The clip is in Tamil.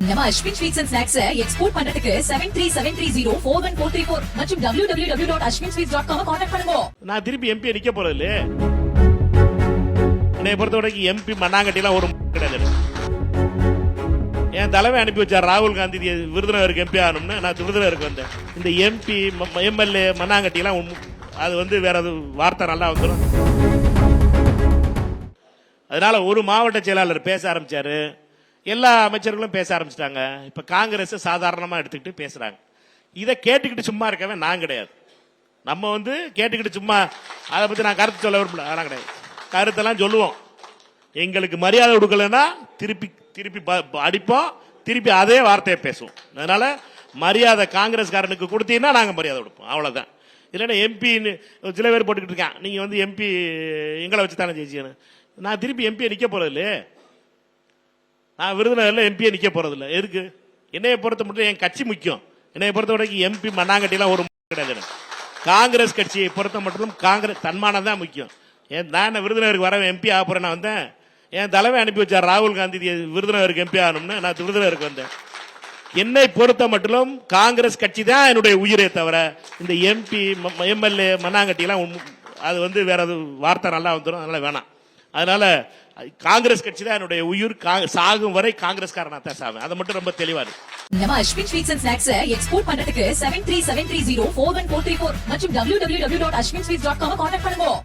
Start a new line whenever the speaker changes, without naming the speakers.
நம்ம Ashwin sweets and snacks export பண்றதுக்கு 7373041434 மற்றும் www.ashwinsweets.com கான்டாக்ட் பண்ணுங்க.
நான் திருப்பி எம்பி நிக்க போறது இல்ல. என்னை பொறுத்த வரைக்கும் எம்பி மண்ணாங்கட்டிலாம் ஒரு கிடையாது. என் தலைமை அனுப்பி வச்சார் ராகுல் காந்தி விருதுநகருக்கு எம்பி ஆகணும்னு. நான் விருதுநகருக்கு வந்தேன். இந்த எம்பி எம்எல்ஏ மண்ணாங்கட்டிலாம் அது வந்து வேற வார்த்தை நல்லா வந்துடும். அதனால ஒரு மாவட்ட செயலாளர் பேச ஆரம்பிச்சாரு, எல்லா அமைச்சர்களும் பேச ஆரம்பிச்சிட்டாங்க. இப்ப காங்கிரஸ் சாதாரணமா எடுத்துக்கிட்டு பேசுறாங்க. இதை கேட்டுக்கிட்டு சும்மா இருக்கவே நான் கிடையாது. நம்ம வந்து கேட்டுக்கிட்டு சும்மா அதை பத்தி நான் கருத்து சொல்ல விரும்பல. அதெல்லாம் கிடையாது. கருத்தெல்லாம் சொல்லுவோம். எங்களுக்கு மரியாதை கொடுக்கலன்னா திருப்பி திருப்பி அடிப்போம், திருப்பி அதே வார்த்தையை பேசுவோம். அதனால மரியாதை காங்கிரஸ்காரனுக்கு கொடுத்தீங்கன்னா நாங்க மரியாதை கொடுப்போம், அவ்வளவுதான். இல்லைன்னா எம்பின்னு சில பேர் போட்டுக்கிட்டு இருக்கேன், நீங்க வந்து எம்பி எங்களை வச்சு தானே ஜெயிச்சிக்கணும். நான் திருப்பி எம்பியை நிக்க போறது இல்ல. நான் விருதுநகர்ல எம்பியை நிக்க போறது இல்ல. எதுக்கு? என்னைய பொறுத்த மட்டும் என் கட்சி முக்கியம். என்னைய பொறுத்த வரைக்கும் எம்பி மண்ணாங்கட்டிலாம் ஒரு கிடையாது. காங்கிரஸ் கட்சியை பொறுத்த மட்டும் காங்கிரஸ் தன்மானம் தான் முக்கியம். நான் விருதுநகருக்கு வர எம்பி ஆக போறேன். நான் வந்தேன், என் தலைமை அனுப்பி வச்சார் ராகுல் காந்தி விருதுநகருக்கு எம்பி ஆகணும்னு. நான் விருதுநகருக்கு வந்தேன். என்னை பொறுத்த மட்டும் காங்கிரஸ் கட்சி தான் என்னுடைய உயிரே தவிர இந்த எம்பி எம்எல்ஏ மண்ணாங்கட்டிலாம் அது வந்து வேற வார்த்தை நல்லா வந்துடும். அதனால வேணாம். அதனால காங்கிரஸ் கட்சி தான் என்னுடைய உயிர். சாகும் வரை காங்கிரஸ்காரனா தான் சாவேன். அதை மட்டும் ரொம்ப தெளிவா இருக்கு.
நம்ம Ashwin sweets and snacks export பண்றதுக்கு 7373041434 மற்றும் www.ashwinsweets.com கான்டாக்ட் பண்ணுங்க.